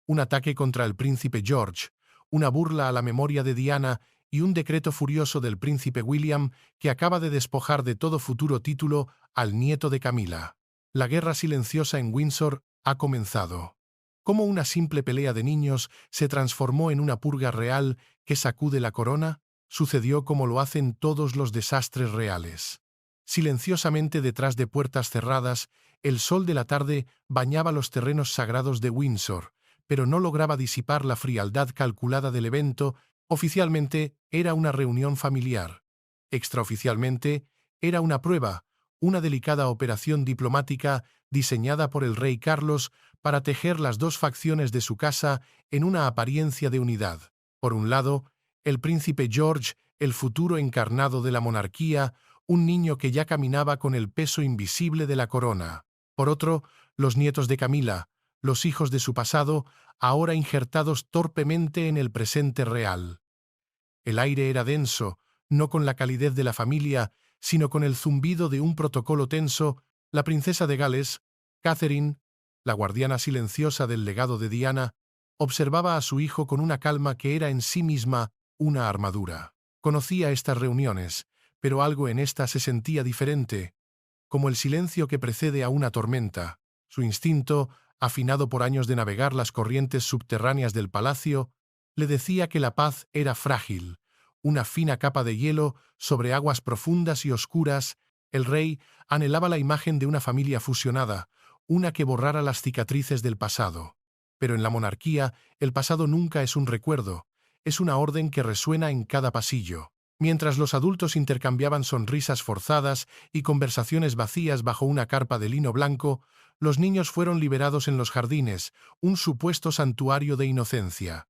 un ataque contra el príncipe George, una burla a la memoria de Diana y un decreto furioso del príncipe William que acaba de despojar de todo futuro título al nieto de Camila. La guerra silenciosa en Windsor ha comenzado. ¿Cómo una simple pelea de niños se transformó en una purga real que sacude la corona? Sucedió como lo hacen todos los desastres reales. Silenciosamente detrás de puertas cerradas, el sol de la tarde bañaba los terrenos sagrados de Windsor, pero no lograba disipar la frialdad calculada del evento. Oficialmente era una reunión familiar. Extraoficialmente era una prueba, una delicada operación diplomática diseñada por el rey Carlos para tejer las dos facciones de su casa en una apariencia de unidad. Por un lado, el príncipe George, el futuro encarnado de la monarquía, un niño que ya caminaba con el peso invisible de la corona. Por otro, los nietos de Camila, los hijos de su pasado, ahora injertados torpemente en el presente real. El aire era denso, no con la calidez de la familia, sino con el zumbido de un protocolo tenso. La princesa de Gales, Catherine, la guardiana silenciosa del legado de Diana, observaba a su hijo con una calma que era en sí misma una armadura. Conocía estas reuniones, pero algo en esta se sentía diferente, como el silencio que precede a una tormenta. Su instinto, afinado por años de navegar las corrientes subterráneas del palacio, le decía que la paz era frágil, una fina capa de hielo sobre aguas profundas y oscuras. El rey anhelaba la imagen de una familia fusionada, una que borrara las cicatrices del pasado. Pero en la monarquía, el pasado nunca es un recuerdo, es una orden que resuena en cada pasillo. Mientras los adultos intercambiaban sonrisas forzadas y conversaciones vacías bajo una carpa de lino blanco, los niños fueron liberados en los jardines, un supuesto santuario de inocencia.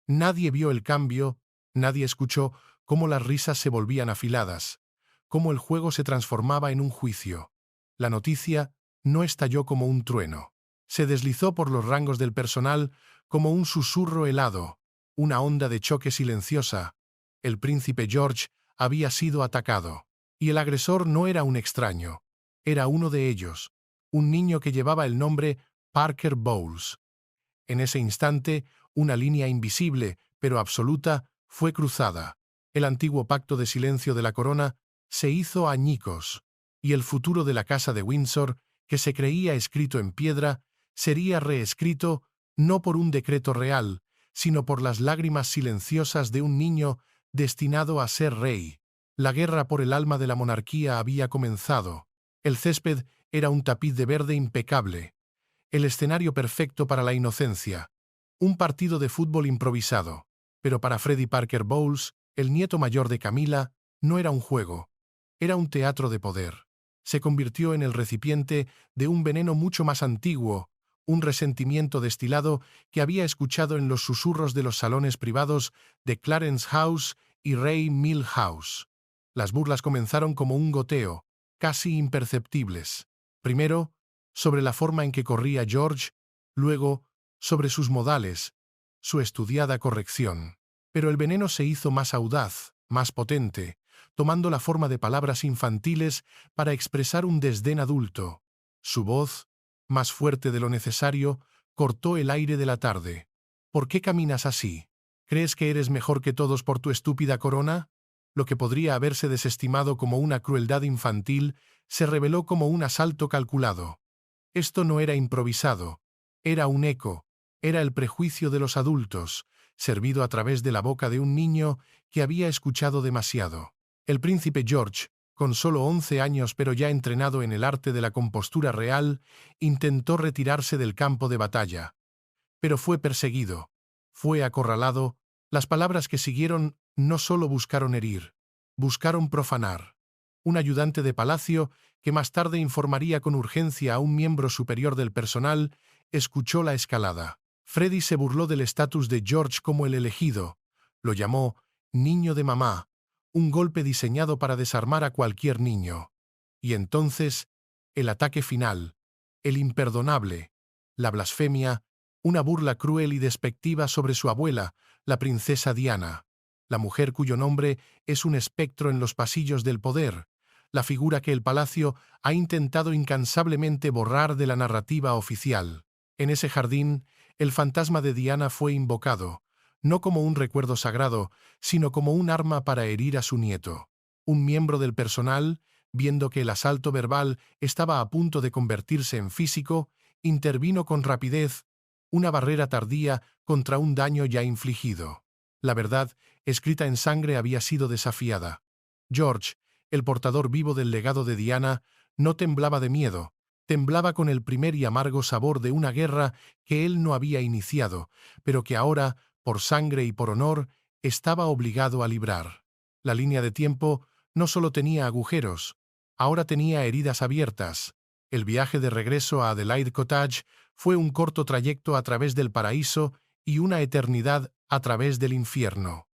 Nadie vio el cambio, nadie escuchó cómo las risas se volvían afiladas, cómo el juego se transformaba en un juicio. La noticia no estalló como un trueno. Se deslizó por los rangos del personal como un susurro helado, una onda de choque silenciosa. El príncipe George había sido atacado, y el agresor no era un extraño, era uno de ellos, un niño que llevaba el nombre Parker Bowles. En ese instante, una línea invisible, pero absoluta, fue cruzada. El antiguo pacto de silencio de la corona se hizo añicos, y el futuro de la casa de Windsor, que se creía escrito en piedra, sería reescrito no por un decreto real, sino por las lágrimas silenciosas de un niño destinado a ser rey. La guerra por el alma de la monarquía había comenzado. El césped era un tapiz de verde impecable, el escenario perfecto para la inocencia. Un partido de fútbol improvisado. Pero para Freddie Parker Bowles, el nieto mayor de Camila, no era un juego. Era un teatro de poder. Se convirtió en el recipiente de un veneno mucho más antiguo, un resentimiento destilado que había escuchado en los susurros de los salones privados de Clarence House y Ray Mill House. Las burlas comenzaron como un goteo, casi imperceptibles. Primero, sobre la forma en que corría George, luego, sobre sus modales, su estudiada corrección. Pero el veneno se hizo más audaz, más potente, tomando la forma de palabras infantiles para expresar un desdén adulto. Su voz, más fuerte de lo necesario, cortó el aire de la tarde. ¿Por qué caminas así? ¿Crees que eres mejor que todos por tu estúpida corona? Lo que podría haberse desestimado como una crueldad infantil se reveló como un asalto calculado. Esto no era improvisado, era un eco, era el prejuicio de los adultos, servido a través de la boca de un niño que había escuchado demasiado. El príncipe George, con solo 11 años pero ya entrenado en el arte de la compostura real, intentó retirarse del campo de batalla. Pero fue perseguido, fue acorralado. Las palabras que siguieron no solo buscaron herir, buscaron profanar. Un ayudante de palacio, que más tarde informaría con urgencia a un miembro superior del personal, escuchó la escalada. Freddie se burló del estatus de George como el elegido. Lo llamó «niño de mamá», un golpe diseñado para desarmar a cualquier niño. Y entonces, el ataque final, el imperdonable, la blasfemia, una burla cruel y despectiva sobre su abuela, la princesa Diana, la mujer cuyo nombre es un espectro en los pasillos del poder, la figura que el palacio ha intentado incansablemente borrar de la narrativa oficial. En ese jardín, El fantasma de Diana fue invocado, no como un recuerdo sagrado, sino como un arma para herir a su nieto. Un miembro del personal, viendo que el asalto verbal estaba a punto de convertirse en físico, intervino con rapidez, una barrera tardía contra un daño ya infligido. La verdad, escrita en sangre, había sido desafiada. George, el portador vivo del legado de Diana, no temblaba de miedo, temblaba con el primer y amargo sabor de una guerra que él no había iniciado, pero que ahora, por sangre y por honor, estaba obligado a librar. La línea de tiempo no solo tenía agujeros, ahora tenía heridas abiertas. El viaje de regreso a Adelaide Cottage fue un corto trayecto a través del paraíso y una eternidad a través del infierno.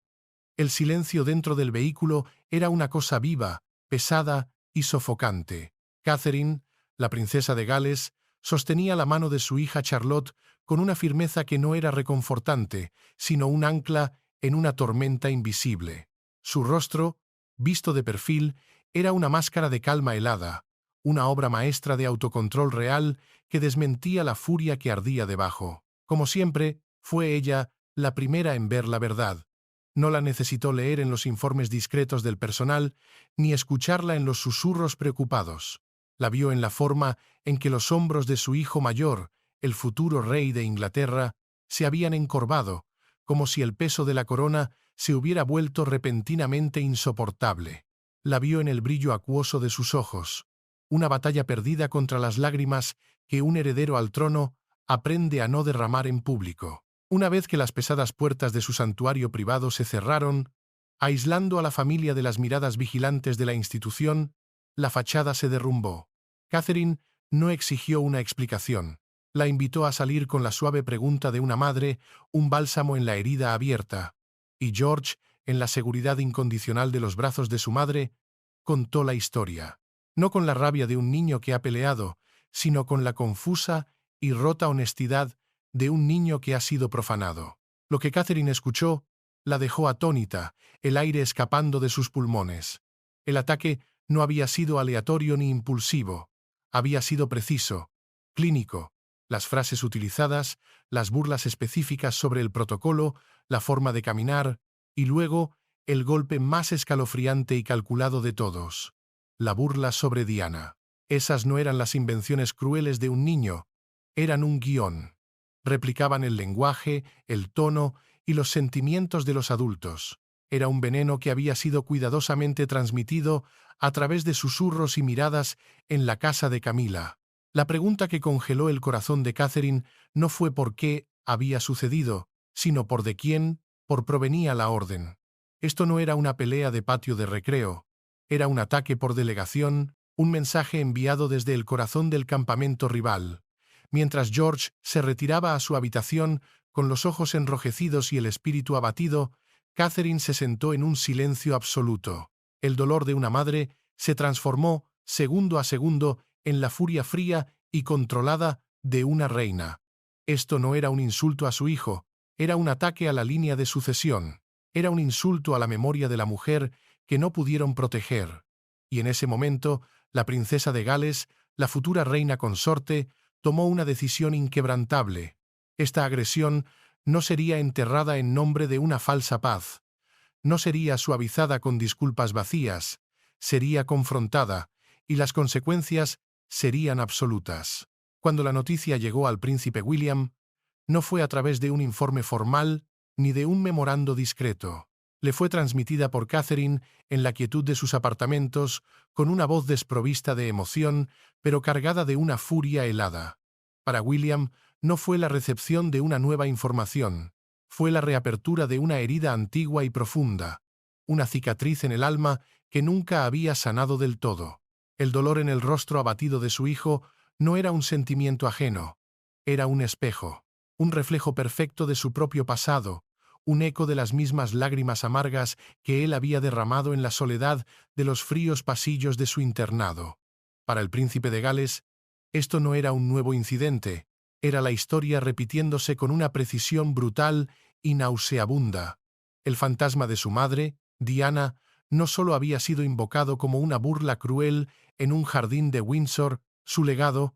El silencio dentro del vehículo era una cosa viva, pesada y sofocante. Catherine, la princesa de Gales, sostenía la mano de su hija Charlotte con una firmeza que no era reconfortante, sino un ancla en una tormenta invisible. Su rostro, visto de perfil, era una máscara de calma helada, una obra maestra de autocontrol real que desmentía la furia que ardía debajo. Como siempre, fue ella la primera en ver la verdad. No la necesitó leer en los informes discretos del personal, ni escucharla en los susurros preocupados. La vio en la forma en que los hombros de su hijo mayor, el futuro rey de Inglaterra, se habían encorvado, como si el peso de la corona se hubiera vuelto repentinamente insoportable. La vio en el brillo acuoso de sus ojos, una batalla perdida contra las lágrimas que un heredero al trono aprende a no derramar en público. Una vez que las pesadas puertas de su santuario privado se cerraron, aislando a la familia de las miradas vigilantes de la institución, la fachada se derrumbó. Catherine no exigió una explicación. La invitó a salir con la suave pregunta de una madre, un bálsamo en la herida abierta. Y George, en la seguridad incondicional de los brazos de su madre, contó la historia. No con la rabia de un niño que ha peleado, sino con la confusa y rota honestidad de un niño que ha sido profanado. Lo que Catherine escuchó la dejó atónita, el aire escapando de sus pulmones. El ataque no había sido aleatorio ni impulsivo, había sido preciso, clínico. Las frases utilizadas, las burlas específicas sobre el protocolo, la forma de caminar, y luego el golpe más escalofriante y calculado de todos, la burla sobre Diana. Esas no eran las invenciones crueles de un niño, eran un guión. Replicaban el lenguaje, el tono y los sentimientos de los adultos. Era un veneno que había sido cuidadosamente transmitido a través de susurros y miradas en la casa de Camila. La pregunta que congeló el corazón de Catherine no fue por qué había sucedido, sino por de quién provenía la orden. Esto no era una pelea de patio de recreo, era un ataque por delegación, un mensaje enviado desde el corazón del campamento rival. Mientras George se retiraba a su habitación con los ojos enrojecidos y el espíritu abatido, Catherine se sentó en un silencio absoluto. El dolor de una madre se transformó, segundo a segundo, en la furia fría y controlada de una reina. Esto no era un insulto a su hijo, era un ataque a la línea de sucesión. Era un insulto a la memoria de la mujer que no pudieron proteger. Y en ese momento, la princesa de Gales, la futura reina consorte, tomó una decisión inquebrantable. Esta agresión no sería enterrada en nombre de una falsa paz. No sería suavizada con disculpas vacías. Sería confrontada, y las consecuencias serían absolutas. Cuando la noticia llegó al príncipe William, no fue a través de un informe formal ni de un memorando discreto. Le fue transmitida por Catherine en la quietud de sus apartamentos, con una voz desprovista de emoción, pero cargada de una furia helada. Para William no fue la recepción de una nueva información, fue la reapertura de una herida antigua y profunda, una cicatriz en el alma que nunca había sanado del todo. El dolor en el rostro abatido de su hijo no era un sentimiento ajeno, era un espejo, un reflejo perfecto de su propio pasado, un eco de las mismas lágrimas amargas que él había derramado en la soledad de los fríos pasillos de su internado. Para el príncipe de Gales, esto no era un nuevo incidente, era la historia repitiéndose con una precisión brutal y nauseabunda. El fantasma de su madre, Diana, no solo había sido invocado como una burla cruel en un jardín de Windsor, su legado,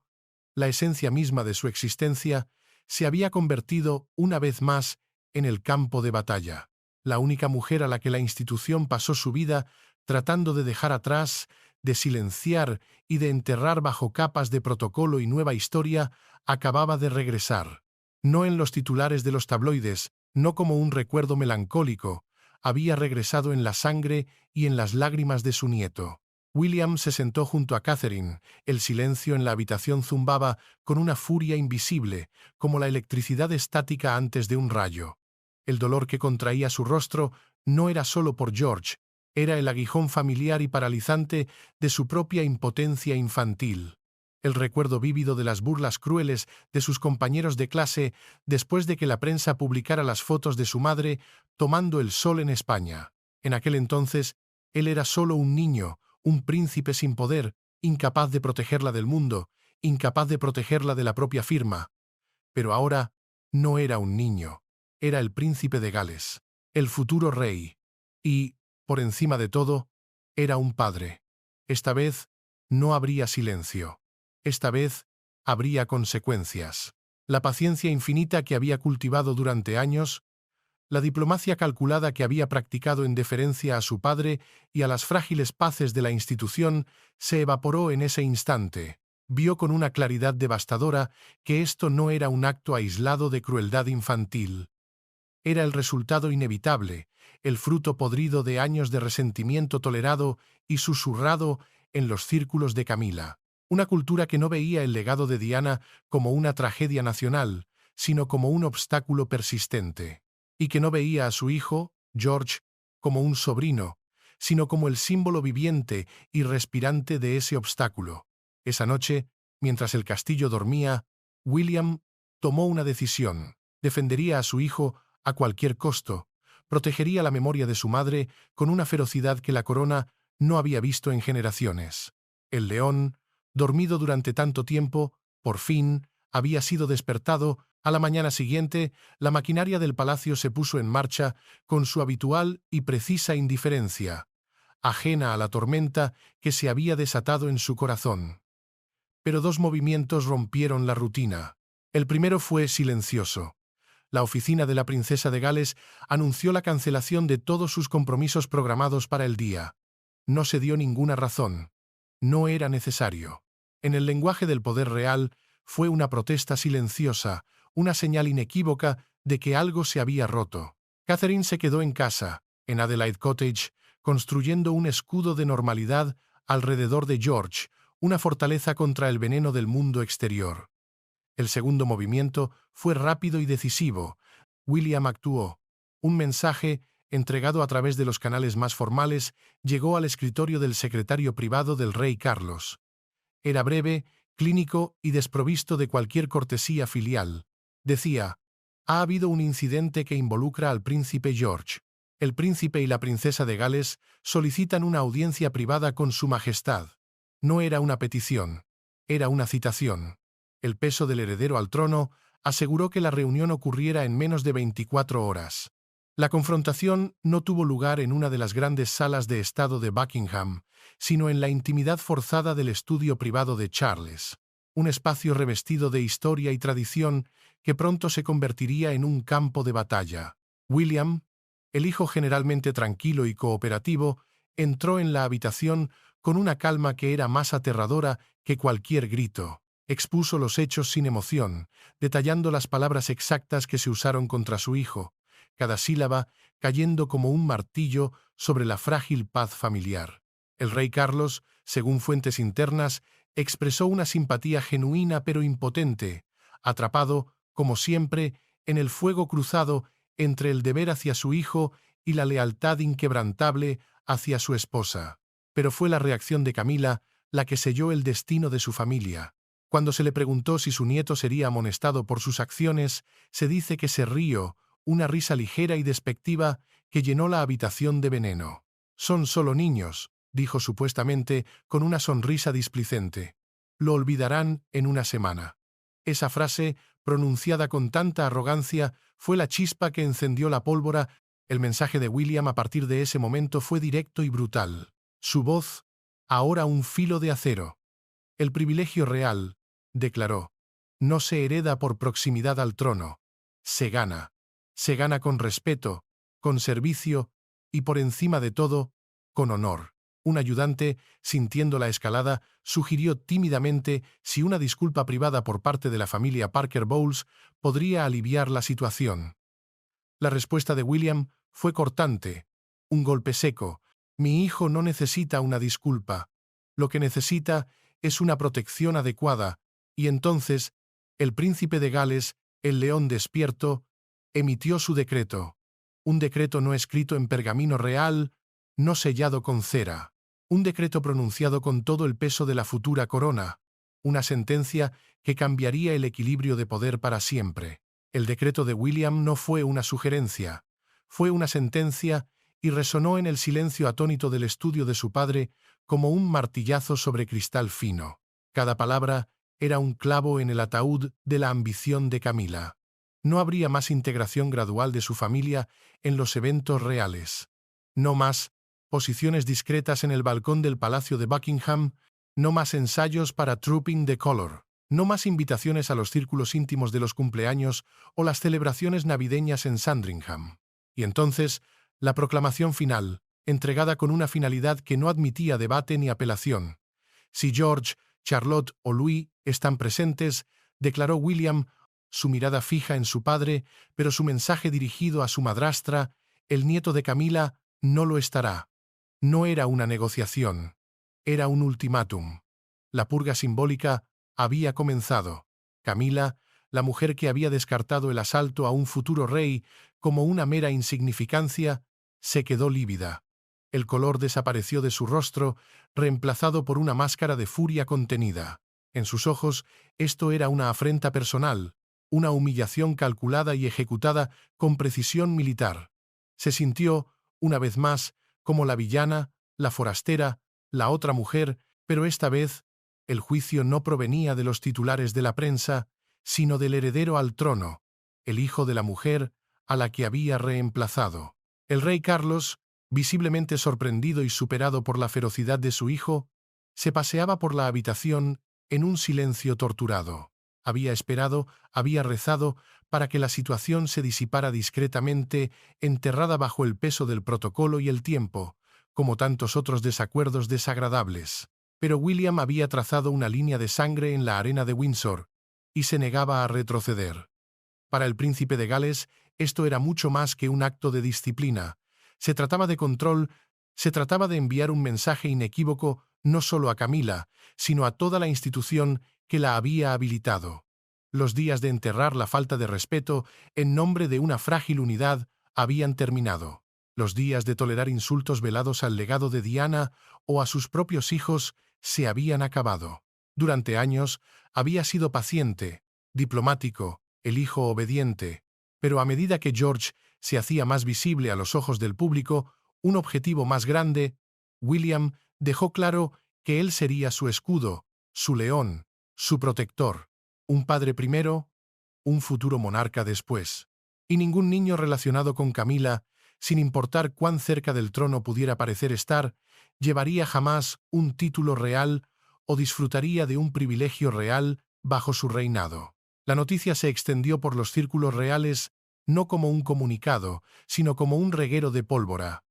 la esencia misma de su existencia, se había convertido, una vez más, en el campo de batalla. La única mujer a la que la institución pasó su vida tratando de dejar atrás, de silenciar y de enterrar bajo capas de protocolo y nueva historia, acababa de regresar. No en los titulares de los tabloides, no como un recuerdo melancólico, había regresado en la sangre y en las lágrimas de su nieto. William se sentó junto a Catherine. El silencio en la habitación zumbaba con una furia invisible, como la electricidad estática antes de un rayo. El dolor que contraía su rostro no era solo por George, era el aguijón familiar y paralizante de su propia impotencia infantil. El recuerdo vívido de las burlas crueles de sus compañeros de clase después de que la prensa publicara las fotos de su madre tomando el sol en España. En aquel entonces, él era solo un niño, un príncipe sin poder, incapaz de protegerla del mundo, incapaz de protegerla de la propia firma. Pero ahora no era un niño, era el príncipe de Gales, el futuro rey. Y, por encima de todo, era un padre. Esta vez no habría silencio. Esta vez habría consecuencias. La paciencia infinita que había cultivado durante años, la diplomacia calculada que había practicado en deferencia a su padre y a las frágiles paces de la institución, se evaporó en ese instante. Vio con una claridad devastadora que esto no era un acto aislado de crueldad infantil. Era el resultado inevitable, el fruto podrido de años de resentimiento tolerado y susurrado en los círculos de Camila. Una cultura que no veía el legado de Diana como una tragedia nacional, sino como un obstáculo persistente. Y que no veía a su hijo, George, como un sobrino, sino como el símbolo viviente y respirante de ese obstáculo. Esa noche, mientras el castillo dormía, William tomó una decisión. Defendería a su hijo a cualquier costo, protegería la memoria de su madre con una ferocidad que la corona no había visto en generaciones. El león, dormido durante tanto tiempo, por fin, había sido despertado. A la mañana siguiente, la maquinaria del palacio se puso en marcha con su habitual y precisa indiferencia, ajena a la tormenta que se había desatado en su corazón. Pero dos movimientos rompieron la rutina. El primero fue silencioso. La oficina de la princesa de Gales anunció la cancelación de todos sus compromisos programados para el día. No se dio ninguna razón. No era necesario. En el lenguaje del poder real, fue una protesta silenciosa, una señal inequívoca de que algo se había roto. Catherine se quedó en casa, en Adelaide Cottage, construyendo un escudo de normalidad alrededor de George, una fortaleza contra el veneno del mundo exterior. El segundo movimiento fue rápido y decisivo. William actuó. Un mensaje, entregado a través de los canales más formales, llegó al escritorio del secretario privado del rey Carlos. Era breve, clínico y desprovisto de cualquier cortesía filial. Decía: ha habido un incidente que involucra al príncipe George. El príncipe y la princesa de Gales solicitan una audiencia privada con su majestad. No era una petición, era una citación. El peso del heredero al trono aseguró que la reunión ocurriera en menos de 24 horas. La confrontación no tuvo lugar en una de las grandes salas de estado de Buckingham, sino en la intimidad forzada del estudio privado de Charles, un espacio revestido de historia y tradición que pronto se convertiría en un campo de batalla. William, el hijo generalmente tranquilo y cooperativo, entró en la habitación con una calma que era más aterradora que cualquier grito. Expuso los hechos sin emoción, detallando las palabras exactas que se usaron contra su hijo, cada sílaba cayendo como un martillo sobre la frágil paz familiar. El rey Carlos, según fuentes internas, expresó una simpatía genuina pero impotente, atrapado, como siempre, en el fuego cruzado entre el deber hacia su hijo y la lealtad inquebrantable hacia su esposa. Pero fue la reacción de Camila la que selló el destino de su familia. Cuando se le preguntó si su nieto sería amonestado por sus acciones, se dice que se rió, una risa ligera y despectiva que llenó la habitación de veneno. «Son solo niños», dijo supuestamente con una sonrisa displicente. «Lo olvidarán en una semana». Esa frase, pronunciada con tanta arrogancia, fue la chispa que encendió la pólvora. El mensaje de William a partir de ese momento fue directo y brutal. Su voz, ahora un filo de acero. «El privilegio real», declaró, no se hereda por proximidad al trono. Se gana. Se gana con respeto, con servicio y, por encima de todo, con honor. Un ayudante, sintiendo la escalada, sugirió tímidamente si una disculpa privada por parte de la familia Parker Bowles podría aliviar la situación. La respuesta de William fue cortante, un golpe seco. Mi hijo no necesita una disculpa. Lo que necesita es una protección adecuada. Y entonces, el príncipe de Gales, el león despierto, emitió su decreto. Un decreto no escrito en pergamino real, no sellado con cera. Un decreto pronunciado con todo el peso de la futura corona. Una sentencia que cambiaría el equilibrio de poder para siempre. El decreto de William no fue una sugerencia, fue una sentencia y resonó en el silencio atónito del estudio de su padre como un martillazo sobre cristal fino. Cada palabra era un clavo en el ataúd de la ambición de Camila. No habría más integración gradual de su familia en los eventos reales. No más posiciones discretas en el balcón del Palacio de Buckingham, no más ensayos para Trooping the Colour. No más invitaciones a los círculos íntimos de los cumpleaños o las celebraciones navideñas en Sandringham. Y entonces, la proclamación final, entregada con una finalidad que no admitía debate ni apelación. Si George, Charlotte o Louis están presentes, declaró William, su mirada fija en su padre, pero su mensaje dirigido a su madrastra, el nieto de Camila, no lo estará. No era una negociación, era un ultimátum. La purga simbólica había comenzado. Camila, la mujer que había descartado el asalto a un futuro rey como una mera insignificancia, se quedó lívida. El color desapareció de su rostro, reemplazado por una máscara de furia contenida. En sus ojos, esto era una afrenta personal, una humillación calculada y ejecutada con precisión militar. Se sintió, una vez más, como la villana, la forastera, la otra mujer, pero esta vez el juicio no provenía de los titulares de la prensa, sino del heredero al trono, el hijo de la mujer a la que había reemplazado. El rey Carlos, visiblemente sorprendido y superado por la ferocidad de su hijo, se paseaba por la habitación en un silencio torturado. Había esperado, había rezado para que la situación se disipara discretamente, enterrada bajo el peso del protocolo y el tiempo, como tantos otros desacuerdos desagradables. Pero William había trazado una línea de sangre en la arena de Windsor y se negaba a retroceder. Para el príncipe de Gales, esto era mucho más que un acto de disciplina. Se trataba de control, se trataba de enviar un mensaje inequívoco no solo a Camila, sino a toda la institución que la había habilitado. Los días de enterrar la falta de respeto en nombre de una frágil unidad habían terminado. Los días de tolerar insultos velados al legado de Diana o a sus propios hijos se habían acabado. Durante años había sido paciente, diplomático, el hijo obediente, pero a medida que George se hacía más visible a los ojos del público, un objetivo más grande, William dejó claro que él sería su escudo, su león, su protector, un padre primero, un futuro monarca después. Y ningún niño relacionado con Camila, sin importar cuán cerca del trono pudiera parecer estar, llevaría jamás un título real o disfrutaría de un privilegio real bajo su reinado. La noticia se extendió por los círculos reales no como un comunicado, sino como un reguero de pólvora.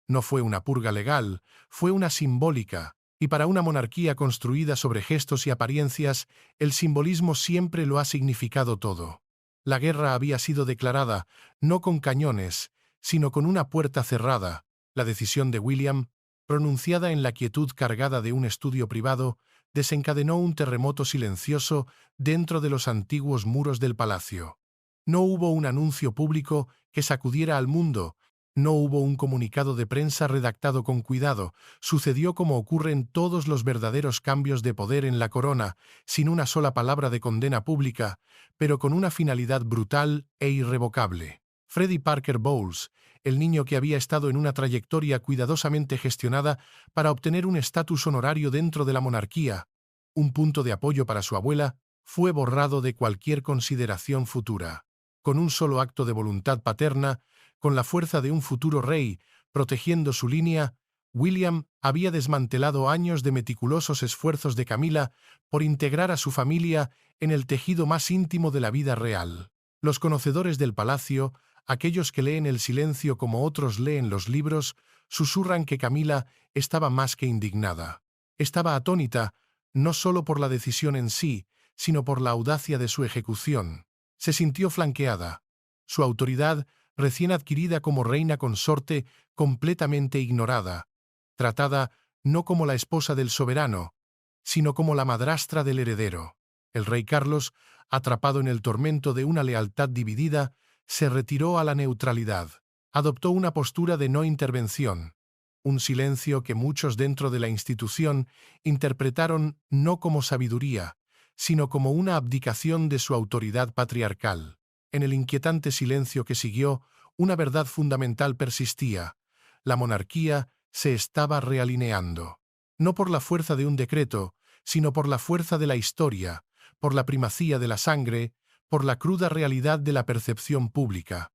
No fue una purga legal, fue una simbólica, y para una monarquía construida sobre gestos y apariencias, el simbolismo siempre lo ha significado todo. La guerra había sido declarada, no con cañones, sino con una puerta cerrada. La decisión de William, pronunciada en la quietud cargada de un estudio privado, desencadenó un terremoto silencioso dentro de los antiguos muros del palacio. No hubo un anuncio público que sacudiera al mundo, no hubo un comunicado de prensa redactado con cuidado, sucedió como ocurre en todos los verdaderos cambios de poder en la corona, sin una sola palabra de condena pública, pero con una finalidad brutal e irrevocable. Freddie Parker Bowles, el niño que había estado en una trayectoria cuidadosamente gestionada para obtener un estatus honorario dentro de la monarquía, un punto de apoyo para su abuela, fue borrado de cualquier consideración futura. Con un solo acto de voluntad paterna, con la fuerza de un futuro rey, protegiendo su línea, William había desmantelado años de meticulosos esfuerzos de Camila por integrar a su familia en el tejido más íntimo de la vida real. Los conocedores del palacio, aquellos que leen el silencio como otros leen los libros, susurran que Camila estaba más que indignada. Estaba atónita, no solo por la decisión en sí, sino por la audacia de su ejecución. Se sintió flanqueada. Su autoridad, recién adquirida como reina consorte, completamente ignorada, tratada no como la esposa del soberano, sino como la madrastra del heredero. El rey Carlos, atrapado en el tormento de una lealtad dividida, se retiró a la neutralidad. Adoptó una postura de no intervención, un silencio que muchos dentro de la institución interpretaron no como sabiduría, sino como una abdicación de su autoridad patriarcal. En el inquietante silencio que siguió, una verdad fundamental persistía: la monarquía se estaba realineando. No por la fuerza de un decreto, sino por la fuerza de la historia, por la primacía de la sangre, por la cruda realidad de la percepción pública.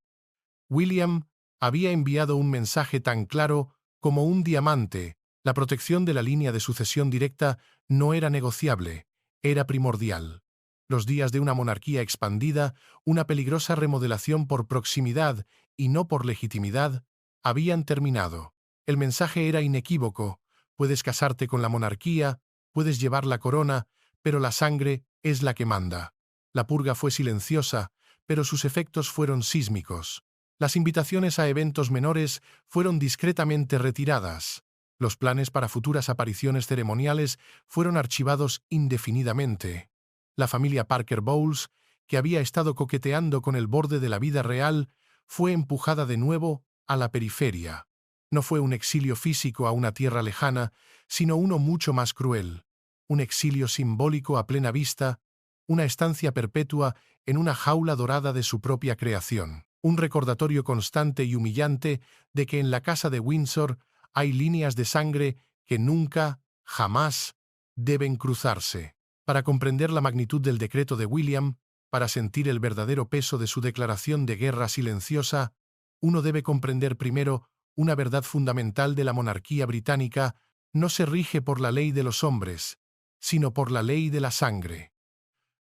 William había enviado un mensaje tan claro como un diamante: la protección de la línea de sucesión directa no era negociable, era primordial. Los días de una monarquía expandida, una peligrosa remodelación por proximidad y no por legitimidad, habían terminado. El mensaje era inequívoco: puedes casarte con la monarquía, puedes llevar la corona, pero la sangre es la que manda. La purga fue silenciosa, pero sus efectos fueron sísmicos. Las invitaciones a eventos menores fueron discretamente retiradas. Los planes para futuras apariciones ceremoniales fueron archivados indefinidamente. La familia Parker Bowles, que había estado coqueteando con el borde de la vida real, fue empujada de nuevo a la periferia. No fue un exilio físico a una tierra lejana, sino uno mucho más cruel. Un exilio simbólico a plena vista, una estancia perpetua en una jaula dorada de su propia creación. Un recordatorio constante y humillante de que en la casa de Windsor hay líneas de sangre que nunca, jamás, deben cruzarse. Para comprender la magnitud del decreto de William, para sentir el verdadero peso de su declaración de guerra silenciosa, uno debe comprender primero una verdad fundamental de la monarquía británica: no se rige por la ley de los hombres, sino por la ley de la sangre.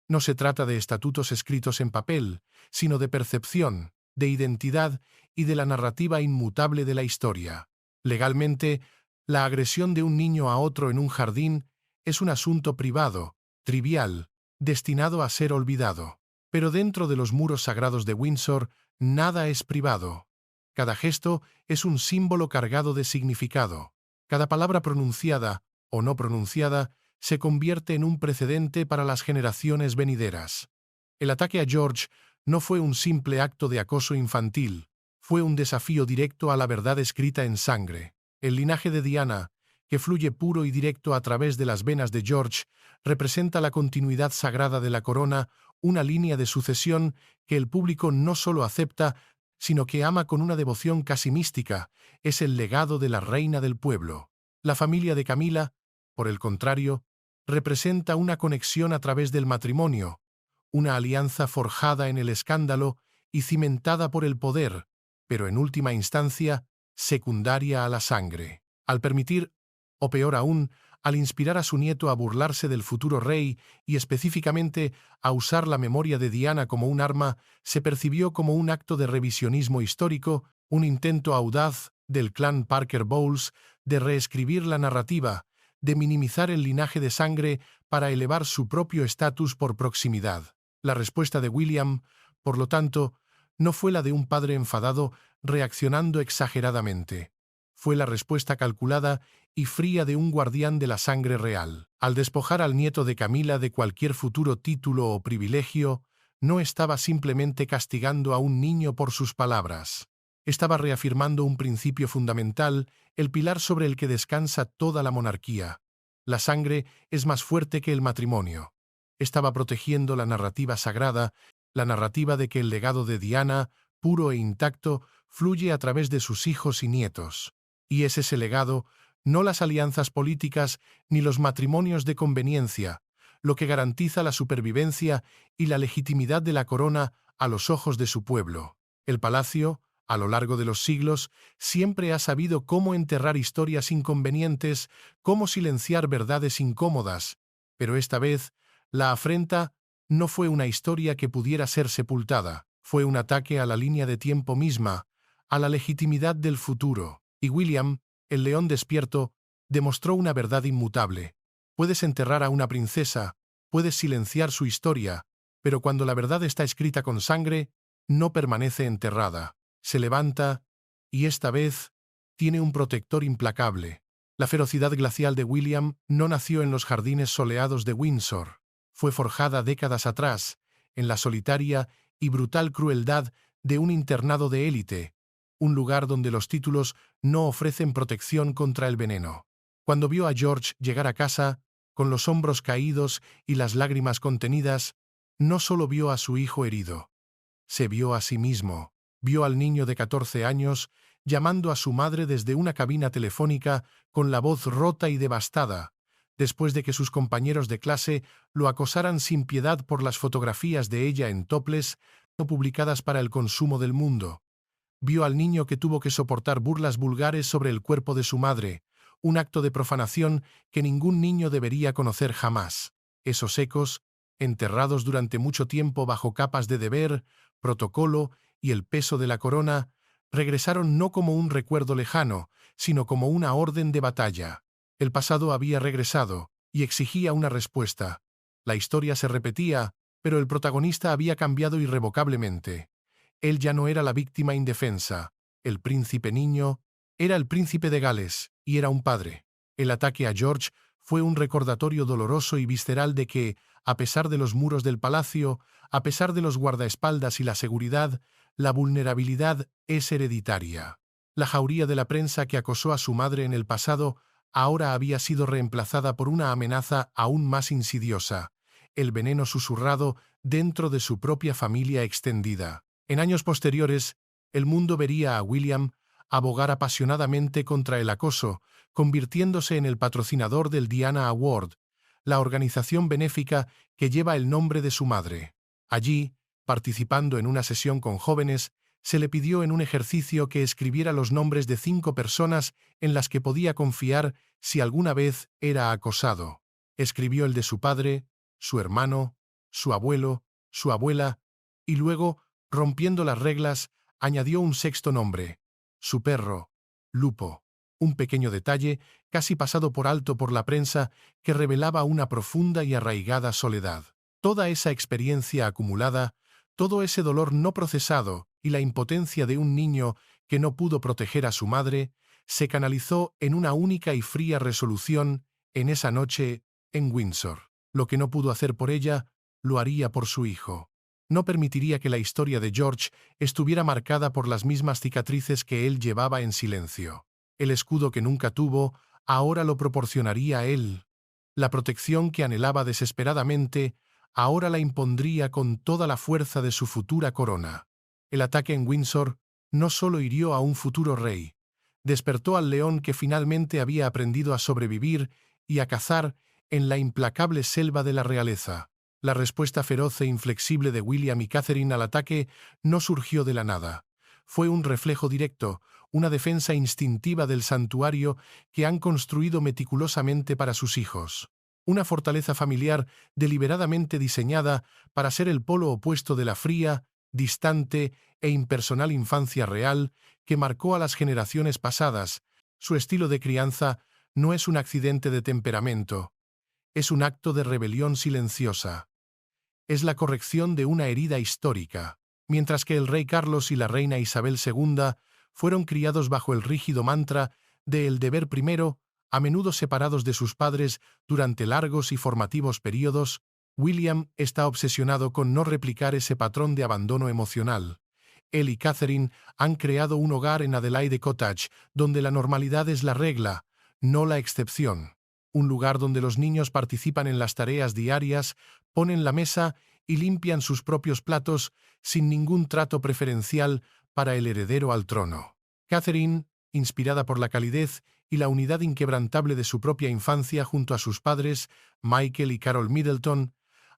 No se trata de estatutos escritos en papel, sino de percepción, de identidad y de la narrativa inmutable de la historia. Legalmente, la agresión de un niño a otro en un jardín es un asunto privado, trivial, destinado a ser olvidado. Pero dentro de los muros sagrados de Windsor, nada es privado. Cada gesto es un símbolo cargado de significado. Cada palabra pronunciada o no pronunciada se convierte en un precedente para las generaciones venideras. El ataque a George no fue un simple acto de acoso infantil, fue un desafío directo a la verdad escrita en sangre. El linaje de Diana, que fluye puro y directo a través de las venas de George, representa la continuidad sagrada de la corona, una línea de sucesión que el público no solo acepta, sino que ama con una devoción casi mística. Es el legado de la reina del pueblo. La familia de Camila, por el contrario, representa una conexión a través del matrimonio, una alianza forjada en el escándalo y cimentada por el poder, pero en última instancia, secundaria a la sangre. Al permitir, o peor aún, al inspirar a su nieto a burlarse del futuro rey y específicamente a usar la memoria de Diana como un arma, se percibió como un acto de revisionismo histórico, un intento audaz del clan Parker Bowles de reescribir la narrativa, de minimizar el linaje de sangre para elevar su propio estatus por proximidad. La respuesta de William, por lo tanto, no fue la de un padre enfadado reaccionando exageradamente. Fue la respuesta calculada y fría de un guardián de la sangre real. Al despojar al nieto de Camila de cualquier futuro título o privilegio, no estaba simplemente castigando a un niño por sus palabras. Estaba reafirmando un principio fundamental, el pilar sobre el que descansa toda la monarquía. La sangre es más fuerte que el matrimonio. Estaba protegiendo la narrativa sagrada, la narrativa de que el legado de Diana, puro e intacto, fluye a través de sus hijos y nietos. Y es ese legado, no las alianzas políticas ni los matrimonios de conveniencia, lo que garantiza la supervivencia y la legitimidad de la corona a los ojos de su pueblo. El palacio, A lo largo de los siglos, siempre ha sabido cómo enterrar historias inconvenientes, cómo silenciar verdades incómodas, pero esta vez, la afrenta no fue una historia que pudiera ser sepultada, fue un ataque a la línea de tiempo misma, a la legitimidad del futuro. Y William, el león despierto, demostró una verdad inmutable. Puedes enterrar a una princesa, puedes silenciar su historia, pero cuando la verdad está escrita con sangre, no permanece enterrada. Se levanta, y esta vez tiene un protector implacable. La ferocidad glacial de William no nació en los jardines soleados de Windsor. Fue forjada décadas atrás, en la solitaria y brutal crueldad de un internado de élite, un lugar donde los títulos no ofrecen protección contra el veneno. Cuando vio a George llegar a casa, con los hombros caídos y las lágrimas contenidas, no solo vio a su hijo herido, se vio a sí mismo. Vio al niño de 14 años llamando a su madre desde una cabina telefónica con la voz rota y devastada, después de que sus compañeros de clase lo acosaran sin piedad por las fotografías de ella en topless no publicadas para el consumo del mundo. Vio al niño que tuvo que soportar burlas vulgares sobre el cuerpo de su madre, un acto de profanación que ningún niño debería conocer jamás. Esos ecos, enterrados durante mucho tiempo bajo capas de deber, protocolo y el peso de la corona, regresaron no como un recuerdo lejano, sino como una orden de batalla. El pasado había regresado y exigía una respuesta. La historia se repetía, pero el protagonista había cambiado irrevocablemente. Él ya no era la víctima indefensa. El príncipe niño era el príncipe de Gales y era un padre. El ataque a George fue un recordatorio doloroso y visceral de que, a pesar de los muros del palacio, a pesar de los guardaespaldas y la seguridad, la vulnerabilidad es hereditaria. La jauría de la prensa que acosó a su madre en el pasado ahora había sido reemplazada por una amenaza aún más insidiosa, el veneno susurrado dentro de su propia familia extendida. En años posteriores, el mundo vería a William abogar apasionadamente contra el acoso, convirtiéndose en el patrocinador del Diana Award, la organización benéfica que lleva el nombre de su madre. Allí, participando en una sesión con jóvenes, se le pidió en un ejercicio que escribiera los nombres de 5 personas en las que podía confiar si alguna vez era acosado. Escribió el de su padre, su hermano, su abuelo, su abuela, y luego, rompiendo las reglas, añadió un 6º nombre, su perro, Lupo. Un pequeño detalle, casi pasado por alto por la prensa, que revelaba una profunda y arraigada soledad. Toda esa experiencia acumulada, todo ese dolor no procesado y la impotencia de un niño que no pudo proteger a su madre, se canalizó en una única y fría resolución en esa noche en Windsor. Lo que no pudo hacer por ella, lo haría por su hijo. No permitiría que la historia de George estuviera marcada por las mismas cicatrices que él llevaba en silencio. El escudo que nunca tuvo, ahora lo proporcionaría él. La protección que anhelaba desesperadamente, ahora la impondría con toda la fuerza de su futura corona. El ataque en Windsor no solo hirió a un futuro rey, despertó al león que finalmente había aprendido a sobrevivir y a cazar en la implacable selva de la realeza. La respuesta feroz e inflexible de William y Catherine al ataque no surgió de la nada. Fue un reflejo directo, una defensa instintiva del santuario que han construido meticulosamente para sus hijos. Una fortaleza familiar deliberadamente diseñada para ser el polo opuesto de la fría, distante e impersonal infancia real que marcó a las generaciones pasadas. Su estilo de crianza no es un accidente de temperamento, es un acto de rebelión silenciosa. Es la corrección de una herida histórica. Mientras que el rey Carlos y la reina Isabel II fueron criados bajo el rígido mantra de el deber primero, a menudo separados de sus padres durante largos y formativos periodos, William está obsesionado con no replicar ese patrón de abandono emocional. Él y Catherine han creado un hogar en Adelaide Cottage, donde la normalidad es la regla, no la excepción. Un lugar donde los niños participan en las tareas diarias, ponen la mesa y limpian sus propios platos sin ningún trato preferencial para el heredero al trono. Catherine, inspirada por la calidez y la unidad inquebrantable de su propia infancia junto a sus padres, Michael y Carol Middleton,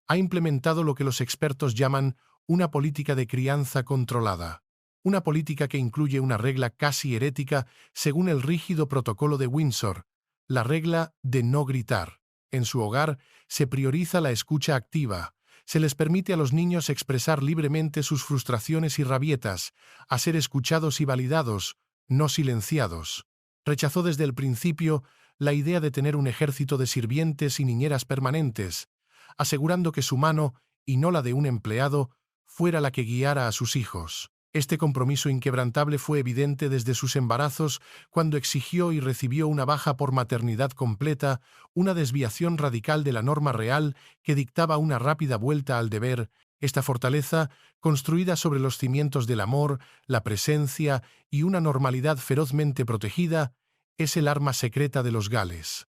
ha implementado lo que los expertos llaman una política de crianza controlada. Una política que incluye una regla casi herética según el rígido protocolo de Windsor, la regla de no gritar. En su hogar se prioriza la escucha activa. Se les permite a los niños expresar libremente sus frustraciones y rabietas, a ser escuchados y validados, no silenciados. Rechazó desde el principio la idea de tener un ejército de sirvientes y niñeras permanentes, asegurando que su mano, y no la de un empleado, fuera la que guiara a sus hijos. Este compromiso inquebrantable fue evidente desde sus embarazos, cuando exigió y recibió una baja por maternidad completa, una desviación radical de la norma real que dictaba una rápida vuelta al deber. Esta fortaleza, construida sobre los cimientos del amor, la presencia y una normalidad ferozmente protegida, es el arma secreta de los Gales.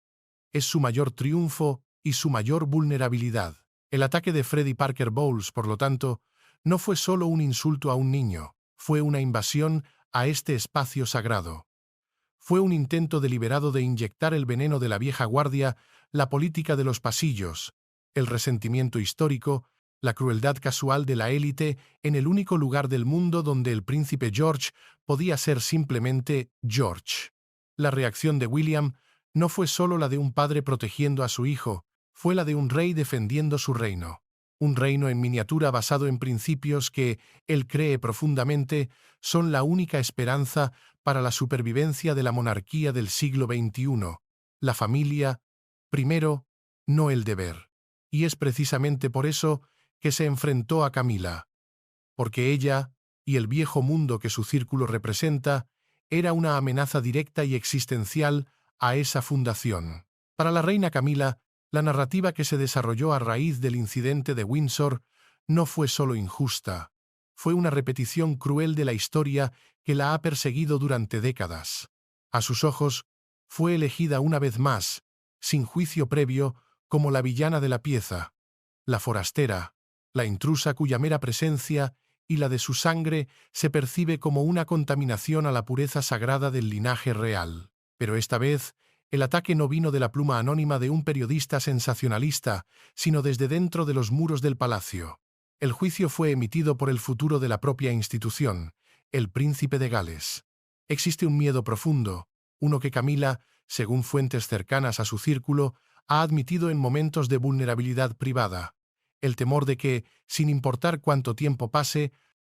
Es su mayor triunfo y su mayor vulnerabilidad. El ataque de Freddie Parker Bowles, por lo tanto, no fue solo un insulto a un niño, fue una invasión a este espacio sagrado. Fue un intento deliberado de inyectar el veneno de la vieja guardia, la política de los pasillos, el resentimiento histórico, la crueldad casual de la élite en el único lugar del mundo donde el príncipe George podía ser simplemente George. La reacción de William no fue solo la de un padre protegiendo a su hijo, fue la de un rey defendiendo su reino. Un reino en miniatura basado en principios que, él cree profundamente, son la única esperanza para la supervivencia de la monarquía del siglo XXI. La familia, primero, no el deber. Y es precisamente por eso que se enfrentó a Camila. Porque ella, y el viejo mundo que su círculo representa, era una amenaza directa y existencial a esa fundación. Para la reina Camila, la narrativa que se desarrolló a raíz del incidente de Windsor no fue solo injusta, fue una repetición cruel de la historia que la ha perseguido durante décadas. A sus ojos, fue elegida una vez más, sin juicio previo, como la villana de la pieza, la forastera, la intrusa cuya mera presencia y la de su sangre se percibe como una contaminación a la pureza sagrada del linaje real. Pero esta vez, el ataque no vino de la pluma anónima de un periodista sensacionalista, sino desde dentro de los muros del palacio. El juicio fue emitido por el futuro de la propia institución, el príncipe de Gales. Existe un miedo profundo, uno que Camila, según fuentes cercanas a su círculo, ha admitido en momentos de vulnerabilidad privada. El temor de que, sin importar cuánto tiempo pase,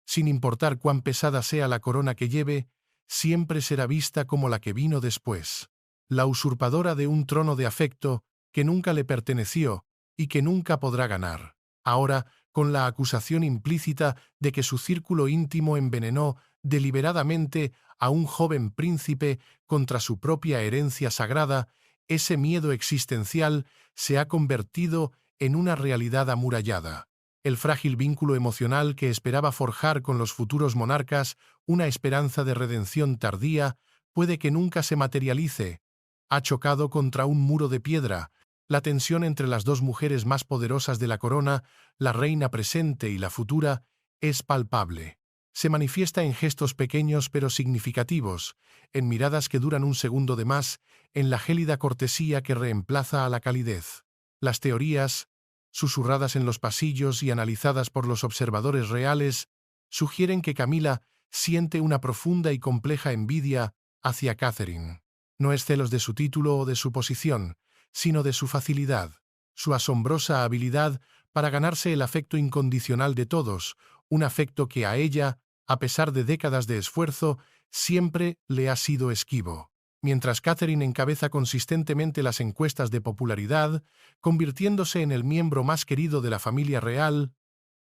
sin importar cuán pesada sea la corona que lleve, siempre será vista como la que vino después. La usurpadora de un trono de afecto que nunca le perteneció y que nunca podrá ganar. Ahora, con la acusación implícita de que su círculo íntimo envenenó deliberadamente a un joven príncipe contra su propia herencia sagrada, ese miedo existencial se ha convertido en una realidad amurallada. El frágil vínculo emocional que esperaba forjar con los futuros monarcas, una esperanza de redención tardía, puede que nunca se materialice. Ha chocado contra un muro de piedra. La tensión entre las dos mujeres más poderosas de la corona, la reina presente y la futura, es palpable. Se manifiesta en gestos pequeños pero significativos, en miradas que duran un segundo de más, en la gélida cortesía que reemplaza a la calidez. Las teorías, susurradas en los pasillos y analizadas por los observadores reales, sugieren que Camila siente una profunda y compleja envidia hacia Catherine. No es celos de su título o de su posición, sino de su facilidad, su asombrosa habilidad para ganarse el afecto incondicional de todos, un afecto que a ella, a pesar de décadas de esfuerzo, siempre le ha sido esquivo. Mientras Catherine encabeza consistentemente las encuestas de popularidad, convirtiéndose en el miembro más querido de la familia real,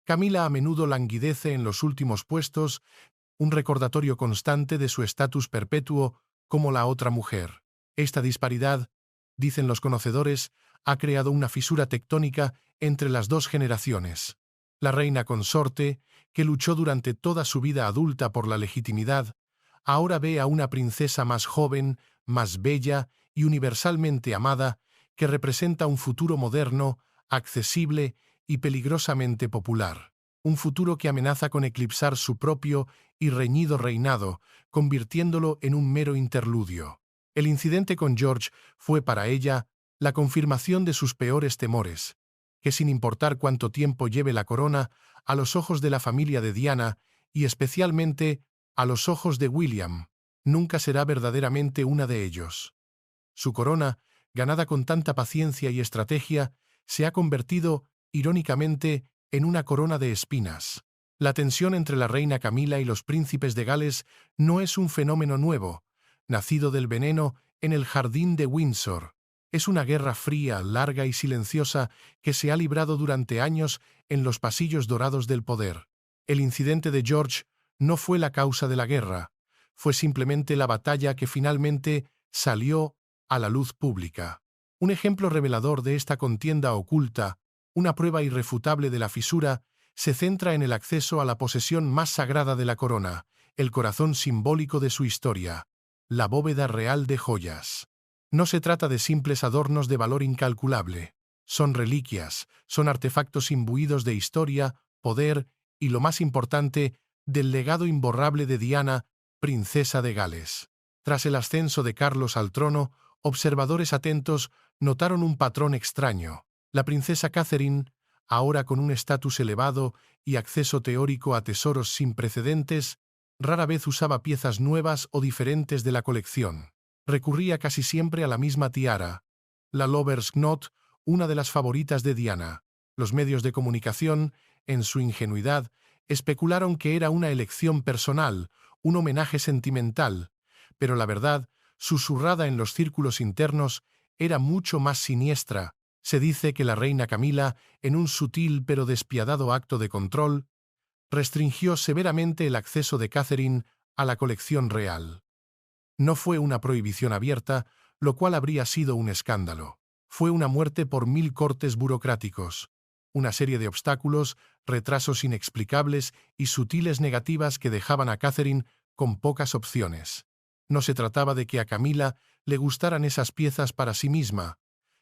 Camila a menudo languidece en los últimos puestos, un recordatorio constante de su estatus perpetuo como la otra mujer. Esta disparidad, dicen los conocedores, ha creado una fisura tectónica entre las dos generaciones. La reina consorte, que luchó durante toda su vida adulta por la legitimidad, ahora ve a una princesa más joven, más bella y universalmente amada, que representa un futuro moderno, accesible y peligrosamente popular. Un futuro que amenaza con eclipsar su propio y reñido reinado, convirtiéndolo en un mero interludio. El incidente con George fue para ella la confirmación de sus peores temores, que sin importar cuánto tiempo lleve la corona, a los ojos de la familia de Diana, y especialmente A los ojos de William, nunca será verdaderamente una de ellos. Su corona, ganada con tanta paciencia y estrategia, se ha convertido, irónicamente, en una corona de espinas. La tensión entre la reina Camila y los príncipes de Gales no es un fenómeno nuevo, nacido del veneno en el jardín de Windsor. Es una guerra fría, larga y silenciosa que se ha librado durante años en los pasillos dorados del poder. El incidente de George no fue la causa de la guerra, fue simplemente la batalla que finalmente salió a la luz pública. Un ejemplo revelador de esta contienda oculta, una prueba irrefutable de la fisura, se centra en el acceso a la posesión más sagrada de la corona, el corazón simbólico de su historia, la bóveda real de joyas. No se trata de simples adornos de valor incalculable. Son reliquias, son artefactos imbuidos de historia, poder y, lo más importante, del legado imborrable de Diana, princesa de Gales. Tras el ascenso de Carlos al trono, observadores atentos notaron un patrón extraño. La princesa Catherine, ahora con un estatus elevado y acceso teórico a tesoros sin precedentes, rara vez usaba piezas nuevas o diferentes de la colección. Recurría casi siempre a la misma tiara, la Lover's Knot, una de las favoritas de Diana. Los medios de comunicación, en su ingenuidad, especularon que era una elección personal, un homenaje sentimental, pero la verdad, susurrada en los círculos internos, era mucho más siniestra. Se dice que la reina Camila, en un sutil pero despiadado acto de control, restringió severamente el acceso de Catherine a la colección real. No fue una prohibición abierta, lo cual habría sido un escándalo. Fue una muerte por 1000 cortes burocráticos, una serie de obstáculos, retrasos inexplicables y sutiles negativas que dejaban a Catherine con pocas opciones. No se trataba de que a Camila le gustaran esas piezas para sí misma.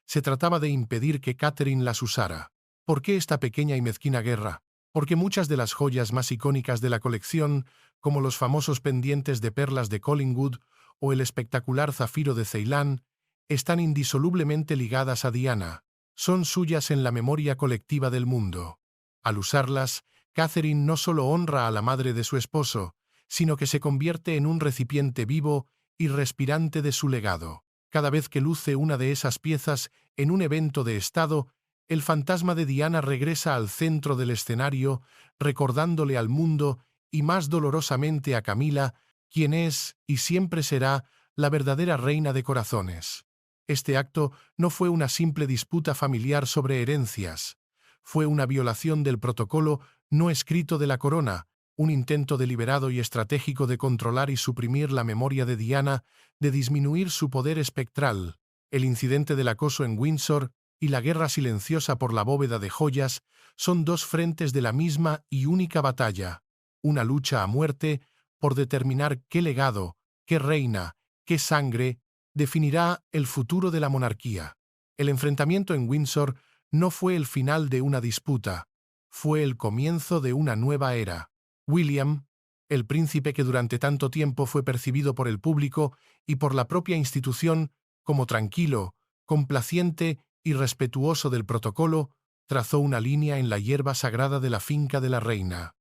Se trataba de impedir que Catherine las usara. ¿Por qué esta pequeña y mezquina guerra? Porque muchas de las joyas más icónicas de la colección, como los famosos pendientes de perlas de Collingwood o el espectacular zafiro de Ceilán, están indisolublemente ligadas a Diana. Son suyas en la memoria colectiva del mundo. Al usarlas, Catherine no solo honra a la madre de su esposo, sino que se convierte en un recipiente vivo y respirante de su legado. Cada vez que luce una de esas piezas en un evento de Estado, el fantasma de Diana regresa al centro del escenario, recordándole al mundo, y más dolorosamente a Camila, quien es y siempre será la verdadera reina de corazones. Este acto no fue una simple disputa familiar sobre herencias. Fue una violación del protocolo no escrito de la corona, un intento deliberado y estratégico de controlar y suprimir la memoria de Diana, de disminuir su poder espectral. El incidente del acoso en Windsor y la guerra silenciosa por la bóveda de joyas son dos frentes de la misma y única batalla, una lucha a muerte por determinar qué legado, qué reina, qué sangre definirá el futuro de la monarquía. El enfrentamiento en Windsor no fue el final de una disputa, fue el comienzo de una nueva era. William, el príncipe que durante tanto tiempo fue percibido por el público y por la propia institución como tranquilo, complaciente y respetuoso del protocolo, trazó una línea en la hierba sagrada de la finca de la reina.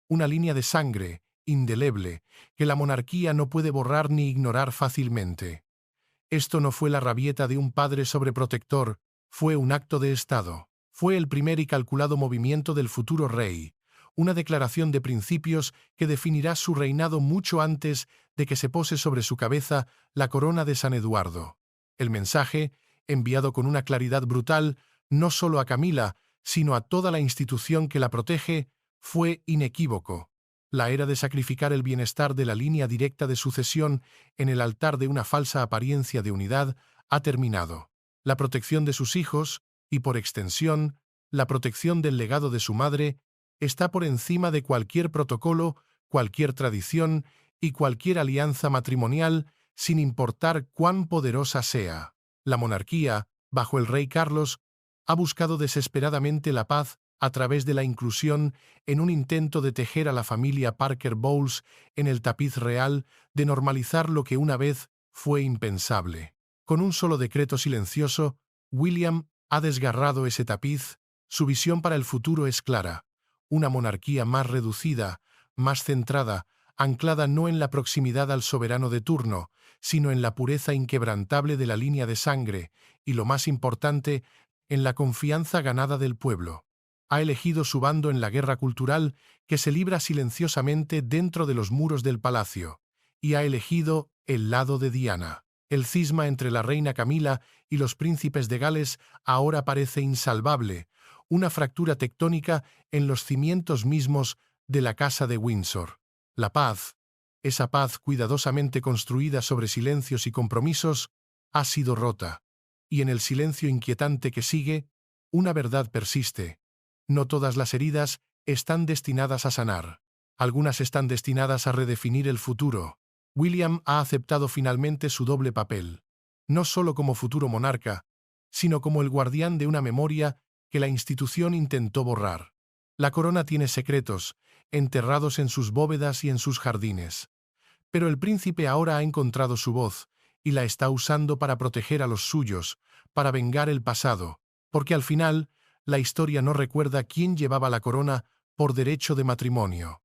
Una línea de sangre, indeleble, que la monarquía no puede borrar ni ignorar fácilmente. Esto no fue la rabieta de un padre sobreprotector, fue un acto de Estado. Fue el primer y calculado movimiento del futuro rey, una declaración de principios que definirá su reinado mucho antes de que se pose sobre su cabeza la corona de San Eduardo. El mensaje, enviado con una claridad brutal, no solo a Camila, sino a toda la institución que la protege, fue inequívoco. La era de sacrificar el bienestar de la línea directa de sucesión en el altar de una falsa apariencia de unidad ha terminado. La protección de sus hijos, y por extensión, la protección del legado de su madre, está por encima de cualquier protocolo, cualquier tradición y cualquier alianza matrimonial, sin importar cuán poderosa sea. La monarquía, bajo el rey Carlos, ha buscado desesperadamente la paz a través de la inclusión en un intento de tejer a la familia Parker Bowles en el tapiz real, de normalizar lo que una vez fue impensable. Con un solo decreto silencioso, William ha desgarrado ese tapiz. Su visión para el futuro es clara: una monarquía más reducida, más centrada, anclada no en la proximidad al soberano de turno, sino en la pureza inquebrantable de la línea de sangre y, lo más importante, en la confianza ganada del pueblo. Ha elegido su bando en la guerra cultural que se libra silenciosamente dentro de los muros del palacio, y ha elegido el lado de Diana. El cisma entre la reina Camila y los príncipes de Gales ahora parece insalvable, una fractura tectónica en los cimientos mismos de la Casa de Windsor. La paz, esa paz cuidadosamente construida sobre silencios y compromisos, ha sido rota, y en el silencio inquietante que sigue, una verdad persiste. No todas las heridas están destinadas a sanar. Algunas están destinadas a redefinir el futuro. William ha aceptado finalmente su doble papel, no solo como futuro monarca, sino como el guardián de una memoria que la institución intentó borrar. La corona tiene secretos, enterrados en sus bóvedas y en sus jardines. Pero el príncipe ahora ha encontrado su voz, y la está usando para proteger a los suyos, para vengar el pasado, porque al final, la historia no recuerda quién llevaba la corona por derecho de matrimonio.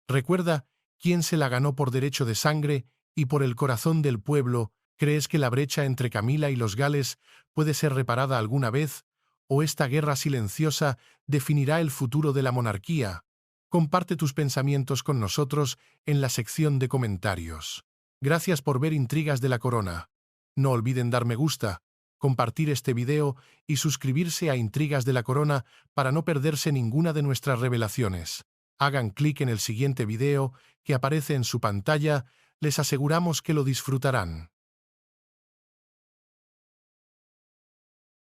Recuerda quién se la ganó por derecho de sangre y por el corazón del pueblo. ¿Crees que la brecha entre Camila y los Gales puede ser reparada alguna vez? ¿O esta guerra silenciosa definirá el futuro de la monarquía? Comparte tus pensamientos con nosotros en la sección de comentarios. Gracias por ver Intrigas de la Corona. No olviden dar me gusta, compartir este video y suscribirse a Intrigas de la Corona para no perderse ninguna de nuestras revelaciones. Hagan clic en el siguiente video que aparece en su pantalla, les aseguramos que lo disfrutarán.